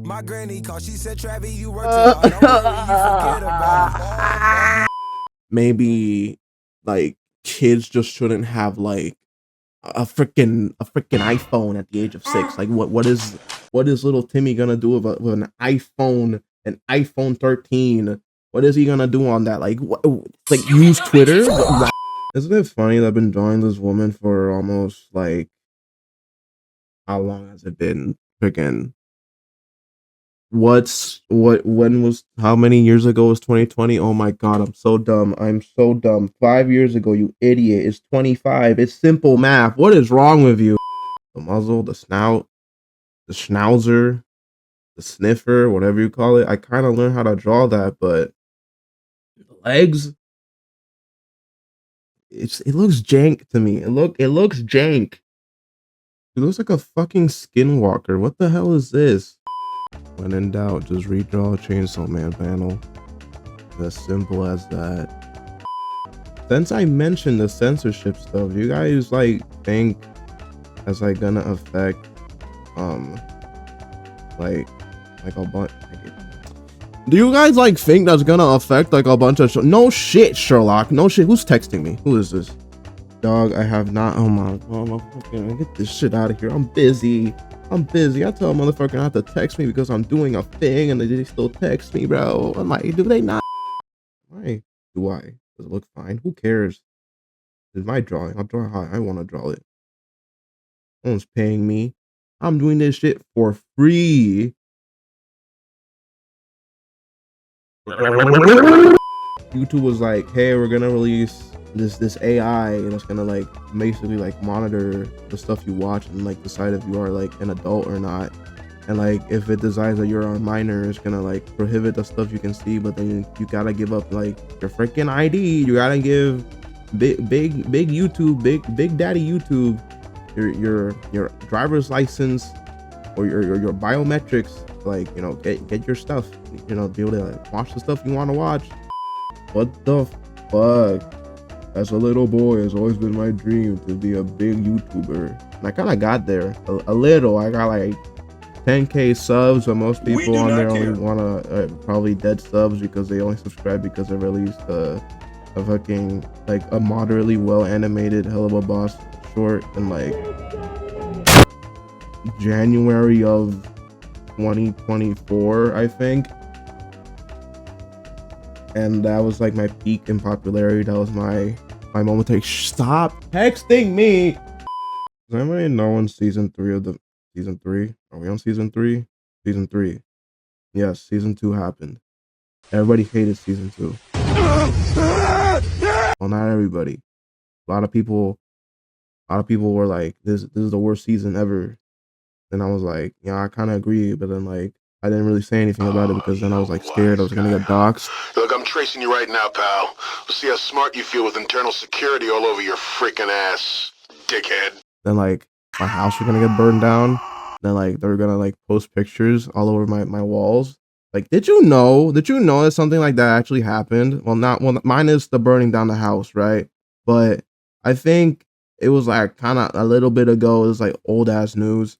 My granny called, she said, Travis, you work too hard. Don't worry, you forget about it. Maybe like kids just shouldn't have like a freaking iPhone at the age of 6. Like what is little Timmy gonna do with an iPhone 13? What is he gonna do on that? Like what, like use Twitter? Isn't it funny that I've been drawing this woman for almost like how long has it been? Freaking when was how many years ago was 2020? Oh my god, I'm so dumb. I'm so dumb. 5 years ago, you idiot. It's 25. It's simple math. What is wrong with you? The muzzle, the snout, the schnauzer, the sniffer, whatever you call it. I kind of learned how to draw that, but the legs, it looks jank to me. It looks jank. It looks like a fucking skinwalker. What the hell is this? When in doubt, just redraw Chainsaw Man panel. As simple as that. Since I mentioned the censorship stuff, you guys like think that's like gonna affect like a bunch. Do you guys like think that's gonna affect like a bunch of no shit, Sherlock? No shit. Who's texting me? Who is this? Dog, I have not. Oh my fucking get this shit out of here. I'm busy. I tell a motherfucker not to text me because I'm doing a thing and they still text me, bro. I'm like, do they not? Why do I? Does it look fine? Who cares? It's my drawing. I'll draw how I want to draw it. No one's paying me. I'm doing this shit for free. YouTube was like, hey, we're gonna release this AI and it's gonna like basically like monitor the stuff you watch and like decide if you are like an adult or not, and like if it decides that you're a minor, it's gonna like prohibit the stuff you can see, but then you gotta give up like your freaking ID. You gotta give big YouTube, big daddy YouTube, your driver's license or your biometrics, like, you know, get your stuff, you know, be able to like, watch the stuff you want to watch. What the fuck? As a little boy, it's always been my dream to be a big YouTuber. And I kind of got there a little. I got like 10K subs, but most people on there only want to probably dead subs because they only subscribe because they released a fucking like a moderately well animated Helluvaboss short in like January of 2024, I think. And that was like my peak in popularity. That was my moment to stop texting me. Does anybody know in season 3 of the season 3? Are we on season 3? Season 3. Yes, season 2 happened. Everybody hated season 2. Well, not everybody. A lot of people were like, this is the worst season ever. And I was like, yeah, I kind of agree, but then like I didn't really say anything about it because then I was like scared I was gonna get doxxed. Look, I'm tracing you right now, pal. We'll see how smart you feel with internal security all over your freaking ass, dickhead. Then like my house was gonna get burned down. Then like they were gonna like post pictures all over my walls. Like, did you know that something like that actually happened? Well, mine is the burning down the house, right? But I think it was like kind of a little bit ago. It was like old ass news.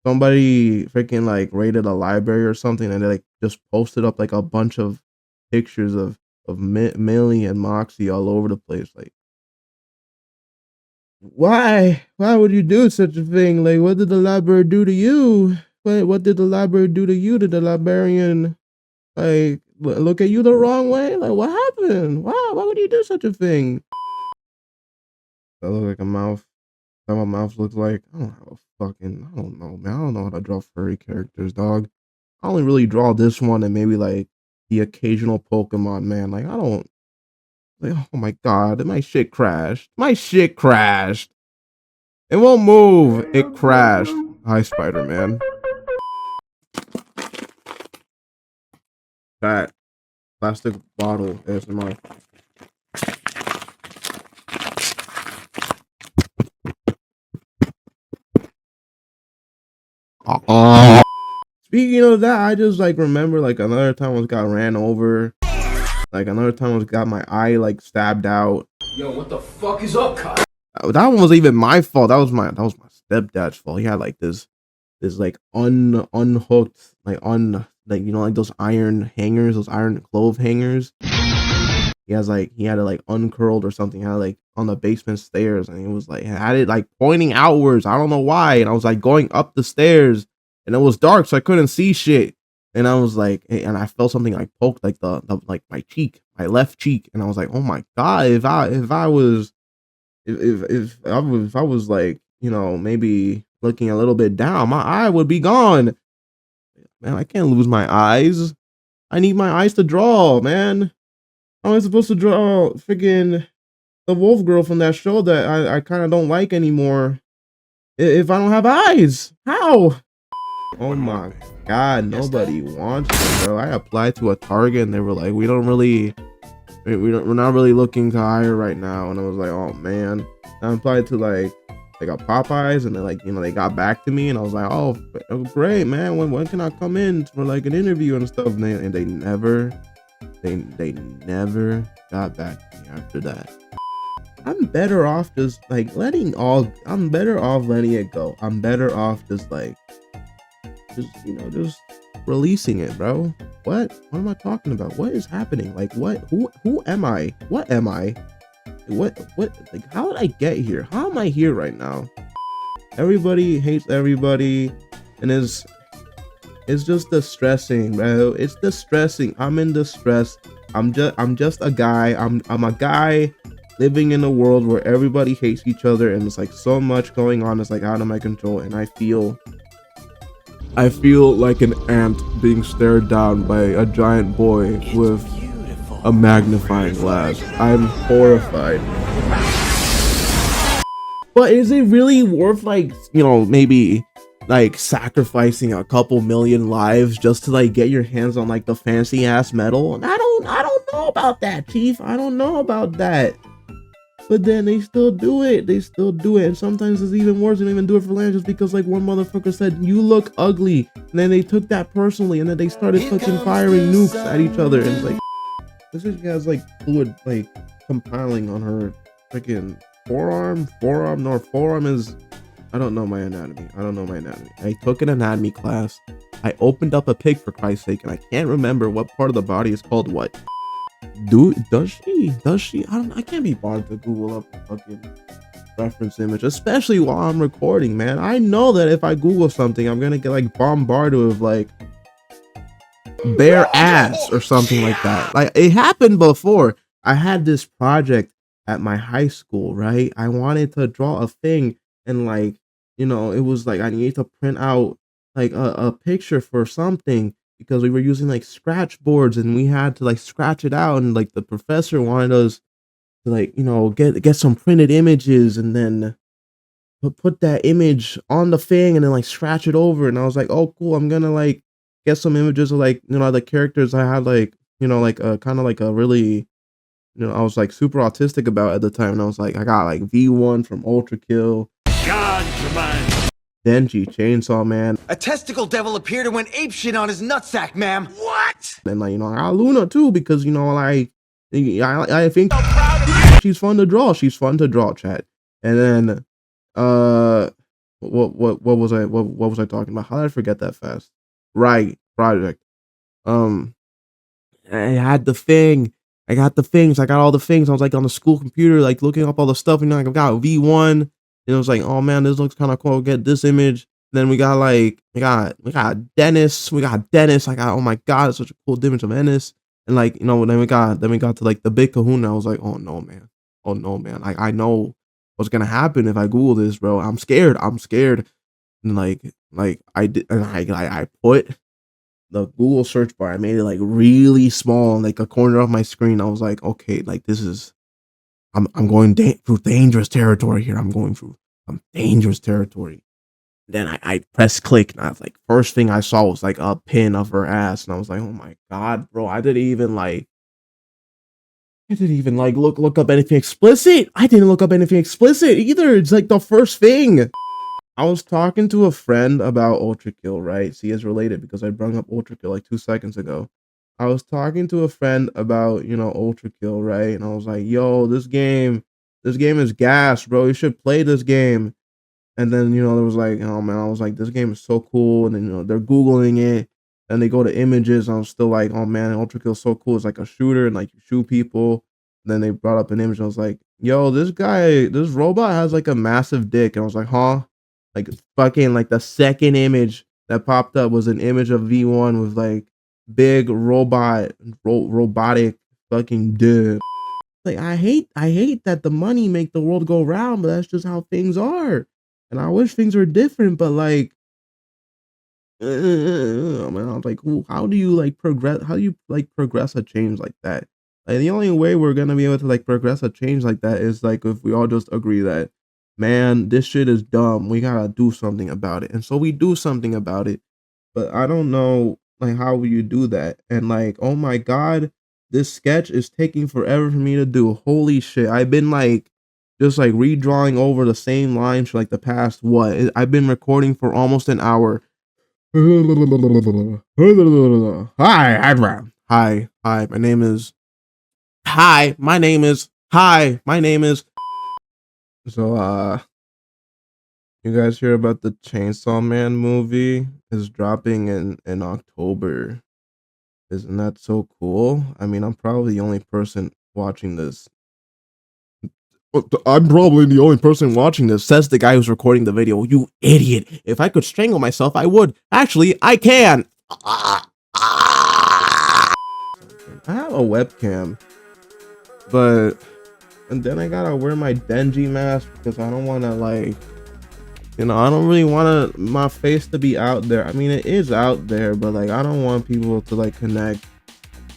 Somebody freaking like raided a library or something, and they like just posted up like a bunch of pictures of Millie and Moxie all over the place. Like, why would you do such a thing? Like, what did the library do to you? What did the library do to you? Did the librarian like look at you the wrong way? Like, what happened? Why would you do such a thing? That look like a mouth. How my mouth looks like? I don't have a fucking, I don't know, man. I don't know how to draw furry characters, dog. I only really draw this one and maybe like the occasional Pokemon, man. Like, I don't, like, oh my god, my shit crashed. It won't move. It crashed. Hi, Spider-Man. That plastic bottle ASMR. Speaking of that, I just like remember like another time I was got ran over. Like another time I was got my eye like stabbed out. Yo, what the fuck is up, Kyle? That one wasn't even my fault. That was my stepdad's fault. He had like this this like unhooked, like like, you know, like those iron hangers, those iron clove hangers. He had it like uncurled or something. He had it, like on the basement stairs, and it was like had it like pointing outwards. I don't know why. And I was like going up the stairs, and it was dark, so I couldn't see shit. And I was like, and I felt something like poked like the like my cheek, my left cheek, and I was like, oh my god, if I was if I was like, you know, maybe looking a little bit down, my eye would be gone. Man, I can't lose my eyes. I need my eyes to draw, man. How am I supposed to draw freaking the wolf girl from that show that I kind of don't like anymore if I don't have eyes? How? Oh my god, nobody wants it, bro. I applied to a Target and they were like, we're not really looking to hire right now. And I was like, oh man. I applied to like a Popeyes, and then like, you know, they got back to me, and I was like, oh great, man, when can I come in for like an interview and stuff? And they never got back to me after that. I'm better off just like I'm better off letting it go. I'm better off just like just releasing it, bro. What am I talking about? What is happening? Like who am I? What am I? What like how did I get here? How am I here right now? Everybody hates everybody, and it's just distressing, bro. It's distressing. I'm in distress. I'm just a guy. I'm a guy living in a world where everybody hates each other, and it's like so much going on. It's like out of my control, and I feel like an ant being stared down by a giant boy with a magnifying glass. I'm horrified. But is it really worth, like, you know, maybe like sacrificing a couple million lives just to like get your hands on like the fancy ass metal? And I don't know about that, Chief. I don't know about that. But then they still do it. And sometimes it's even worse. They don't even do it for land, just because like one motherfucker said, you look ugly. And then they took that personally, and then they started fucking firing nukes at each other. And it's like, this bitch has like fluid like compiling on her freaking forearm. No, forearm is, I don't know my anatomy. I took an anatomy class. I opened up a pig, for Christ's sake, and I can't remember what part of the body is called what. Does she? I can't be bothered to Google up a fucking reference image, especially while I'm recording, man. I know that if I Google something, I'm gonna get like bombarded with like bare ass or something like that. Like, it happened before. I had this project at my high school, right? I wanted to draw a thing, and like, you know, it was like I needed to print out like a picture for something, because we were using like scratch boards, and we had to like scratch it out, and like the professor wanted us to like, you know, get some printed images, and then put that image on the thing, and then like scratch it over. And I was like, oh cool, I'm gonna like get some images of like, you know, the characters I had, like, you know, like a kind of like a really, you know, I was like super autistic about at the time. And I was like, I got like V1 from Ultra Kill, God, Jermaine. Denji, Chainsaw Man. A testicle devil appeared and went apeshit on his nutsack, ma'am. What? And like, you know, I got Loona too, because, you know, like I think she's fun to draw. Chat. And then what was I talking about? How did I forget that fast? Right, project. I had the thing. I got the things. I got all the things. I was like on the school computer, like looking up all the stuff. And like, I got V1. And it was like, oh man, this looks kind of cool. Get this image. Then we got like, we got Dennis. I got, oh my god, it's such a cool image of Ennis. And like, you know, then we got to like the big kahuna. I was like, oh no, man. Like, I know what's gonna happen if I Google this, bro. I'm scared. And like I did, and I put the Google search bar. I made it like really small, like a corner of my screen. I was like, okay, like this is, I'm going through dangerous territory here. I'm going through some dangerous territory. Then I pressed click, and I was like, first thing I saw was like a pin of her ass, and I was like, oh my god, bro. I didn't even like look up anything explicit. I didn't look up anything explicit either. It's like the first thing. I was talking to a friend about Ultra Kill, right? See, it's related because I brought up Ultra Kill like 2 seconds ago. I was talking to a friend about, you know, Ultra Kill, right? And I was like, yo, this game is gas, bro. You should play this game. And then, there was like, oh man, I was like, this game is so cool. And then, they're Googling it and they go to images. And I was still like, oh man, Ultra Kill is so cool. It's like a shooter and like you shoot people. And then they brought up an image. And I was like, yo, this robot has like a massive dick. And I was like, huh? Like fucking like the second image that popped up was an image of V1 with like big robotic fucking dick. Like I hate that the money make the world go round, but that's just how things are. And I wish things were different, but like, man, I was like, how do you like progress? How do you like progress a change like that? Like the only way we're gonna be able to like progress a change like that is like if we all just agree that, man, this shit is dumb. We gotta do something about it, and so we do something about it. But I don't know like how will you do that? And like, oh my god, this sketch is taking forever for me to do. Holy shit. I've been like just like redrawing over the same lines for like the past I've been recording for almost an hour. Hi, my name is so you guys hear about the Chainsaw Man movie is dropping in October. Isn't that so cool? I mean, I'm probably the only person watching this. I'm probably the only person watching this, says the guy who's recording the video. You idiot. If I could strangle myself, I would. Actually, I can. I have a webcam, and then I gotta wear my Denji mask because I don't want to like, I don't really want my face to be out there. I mean, it is out there, but like, I don't want people to like connect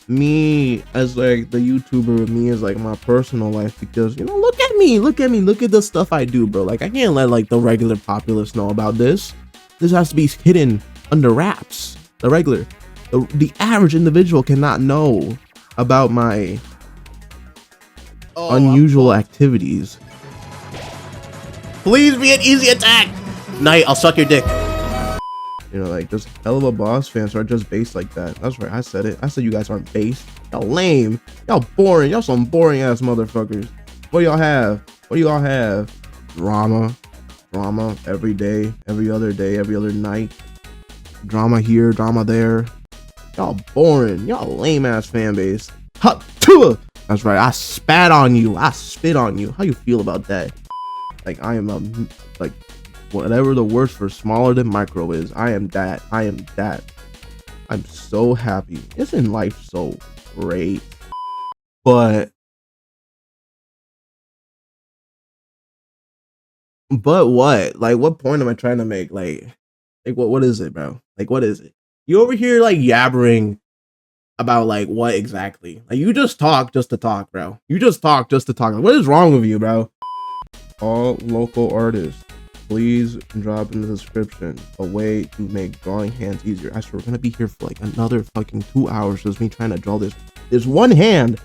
me as like the YouTuber with me as like my personal life because look at me, look at the stuff I do, bro. Like I can't let like the regular populace know about this. This has to be hidden under wraps. The average individual cannot know about my unusual activities. Please be an easy attack. Knight, I'll suck your dick. Like just Helluvaboss fans are just based like that. That's right, I said it. I said you guys aren't based. Y'all lame. Y'all boring. Y'all some boring ass motherfuckers. What do y'all have? Drama every day, every other night. Drama here, drama there. Y'all boring. Y'all lame ass fan base. That's right, I spat on you. I spit on you. How you feel about that? Like I am like whatever the word for smaller than micro is. I am that. I'm so happy. Isn't life so great? But what? Like what point am I trying to make? Like what is it, bro? Like what is it? You over here like yabbering about like what exactly? Like you just talk just to talk, bro. You just talk just to talk. Like, what is wrong with you, bro? All local artists, please drop in the description a way to make drawing hands easier. I swear we're gonna be here for like another fucking 2 hours just me trying to draw this. There's one hand.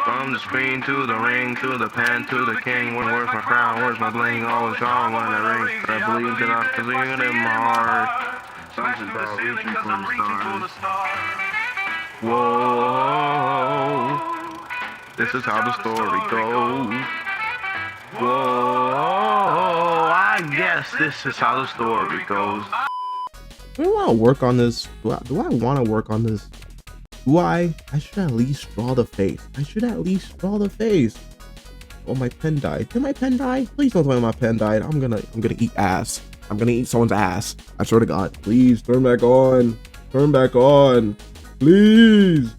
From the screen to the ring, to the pen, to the king. Where's my crown? Where's my bling? Always strong when I ring. I believe that I can believe it in my heart. Something about reaching for the stars. Whoa, this is how the story goes. Whoa, I guess this is how the story goes. Do I want to work on this? Do I want to work on this? I should at least draw the face. Oh, my pen died. Did my pen die? Please don't tell me my pen died. I'm gonna eat ass. I'm gonna eat someone's ass. I swear to God. Please turn back on. Please.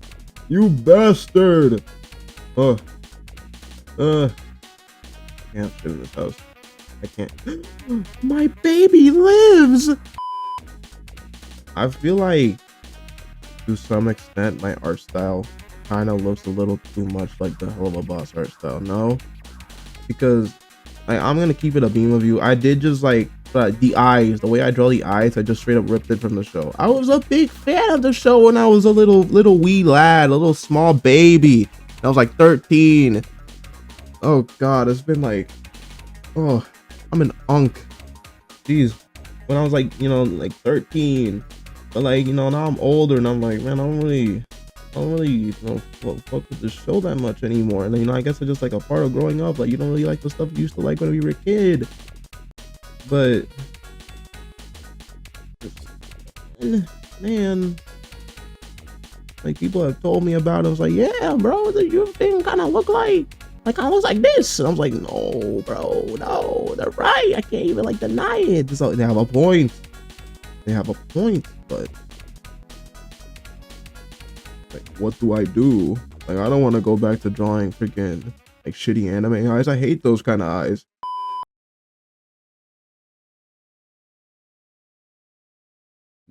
You bastard. Can't live in this house. I can't. My baby lives. I feel like to some extent my art style kind of looks a little too much like the Helluvaboss art style. No, because I'm gonna keep it a beam of you. I did just like the eyes, the way I draw the eyes, I just straight up ripped it from the show. I was a big fan of the show when I was a little wee lad, a little small baby. I was like 13. Oh God, it's been like, oh, I'm an unk. Jeez, when I was like, like 13. But like, now I'm older and I'm like, man, I don't really I don't really, fuck with the show that much anymore. And I guess it's just like a part of growing up. Like you don't really like the stuff you used to like when you were a kid. But man, like people have told me about it. I was like, yeah, bro, your thing kind of look like I was like this. And I was like, no, bro, no, they're right. I can't even like deny it. So they have a point. They have a point, but like, what do I do? Like, I don't want to go back to drawing freaking like shitty anime eyes. I hate those kind of eyes.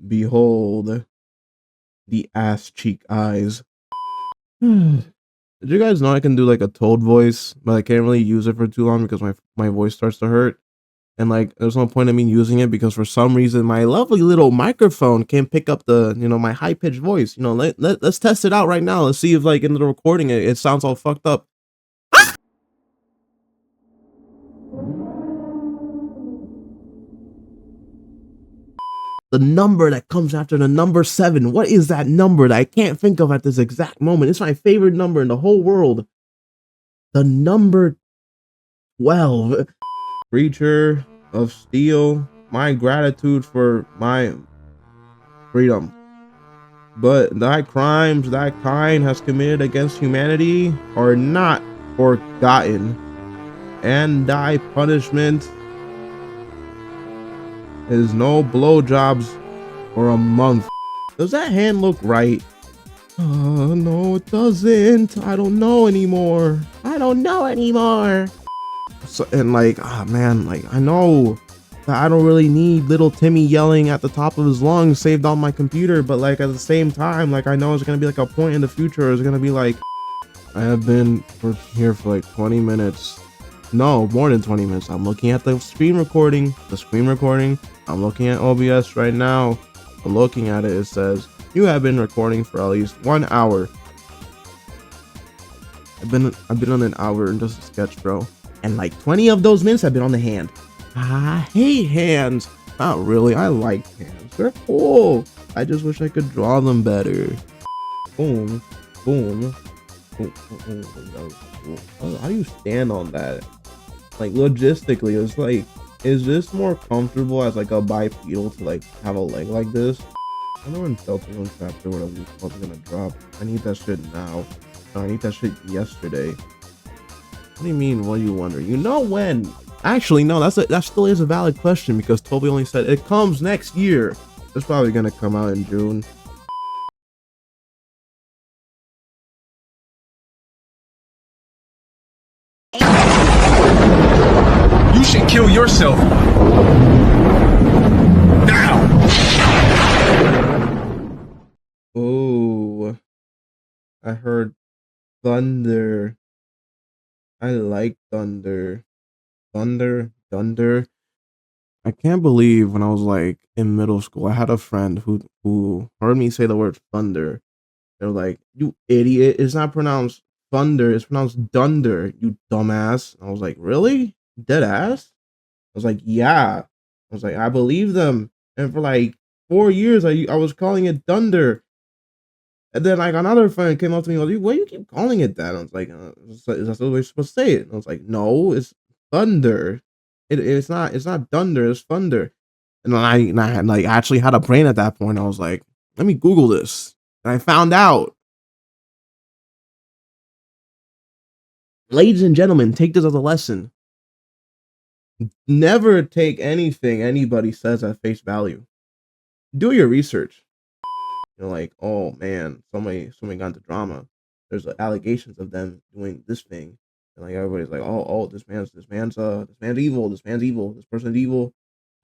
Behold the ass cheek eyes. Did you guys know I can do like a Toad voice, but I can't really use it for too long because my voice starts to hurt. And like, there's no point in me using it because for some reason my lovely little microphone can't pick up the, my high pitched voice. Let's test it out right now. Let's see if like in the recording it sounds all fucked up. The number that comes after the number 7. What is that number that I can't think of at this exact moment? It's my favorite number in the whole world. The number 12. Creature of steel, my gratitude for my freedom. But thy crimes thy kind has committed against humanity are not forgotten, and thy punishment is no blowjobs for a month. Does that hand look right? No, it doesn't. I don't know anymore. I don't know anymore. So, and like, man, like I know that I don't really need little Timmy yelling at the top of his lungs saved on my computer, but like at the same time, like I know it's gonna be like a point in the future. It's gonna be like, I have been here for like 20 minutes. No, more than 20 minutes. I'm looking at the screen recording. I'm looking at OBS right now. I'm looking at it. It says you have been recording for at least 1 hour. I've been on an hour and just a sketch, bro. And like 20 of those minutes have been on the hand. I hate hands. Not really. I like hands. They're cool. I just wish I could draw them better. Boom, boom, boom, boom, boom. How do you stand on that? Like logistically, it's like, is this more comfortable as like a bipedal to like have a leg like this? I know in Delta 1 chapter what I was gonna drop. I need that shit now. No, I need that shit yesterday. What do you mean? What do you wonder? You know when? Actually, no. That still is a valid question because Toby only said it comes next year. It's probably gonna come out in June. You should kill yourself now. Oh, I heard thunder. I like thunder. Thunder. I can't believe when I was like in middle school, I had a friend who heard me say the word thunder. They're like, "You idiot! It's not pronounced thunder. It's pronounced dunder. You dumbass." I was like, "Really? Dead ass?" I was like, "Yeah." I was like, "I believe them." And for like 4 years, I was calling it thunder. And then like another friend came up to me, like, "Why you keep calling it that?" I was like, "Is that the way you're supposed to say it?" And I was like, "No, it's thunder. It's not thunder. It's thunder." And then I like actually had a brain at that point. I was like, "Let me Google this," and I found out. Ladies and gentlemen, take this as a lesson. Never take anything anybody says at face value. Do your research. Like, oh man, somebody got into drama. There's allegations of them doing this thing, and like everybody's like, oh, this man's evil. This man's evil. This person's evil.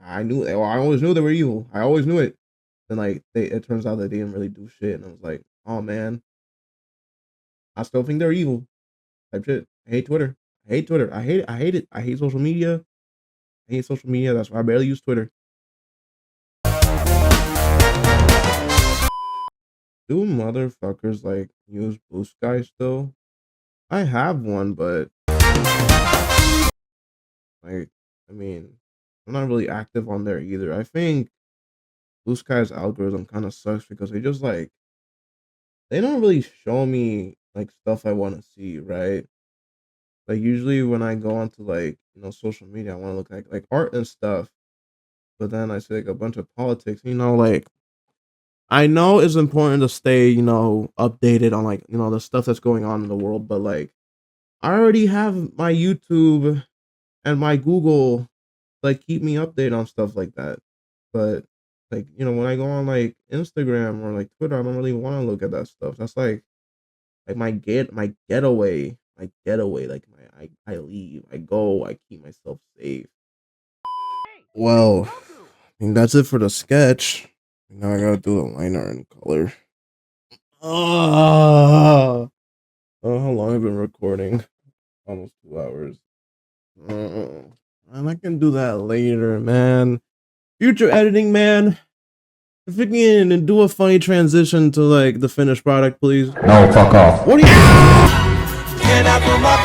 I always knew they were evil. I always knew it. And like, it turns out that they didn't really do shit. And I was like, oh man, I still think they're evil. Type shit. I hate Twitter. I hate Twitter. I hate it. I hate social media. I hate social media. That's why I barely use Twitter. Do motherfuckers like use Blue Sky still? I have one, but like, I mean, I'm not really active on there either. I think Blue Sky's algorithm kind of sucks because they just like they don't really show me like stuff I want to see, right? Like usually when I go onto like social media, I want to look like art and stuff, but then I see like a bunch of politics. Like I know it's important to stay updated on like the stuff that's going on in the world, but like I already have my YouTube and my Google like keep me updated on stuff like that. But like when I go on like Instagram or like Twitter, I don't really want to look at that stuff. That's like my getaway, like I leave, I go, I keep myself safe. Well, I mean that's it for the sketch. Now I gotta do the liner and color. Oh, how long have I been recording? Almost 2 hours. And I can do that later, man. Future editing, man. If you can do a funny transition to like the finished product, please. No, fuck off. What do you? Can I put my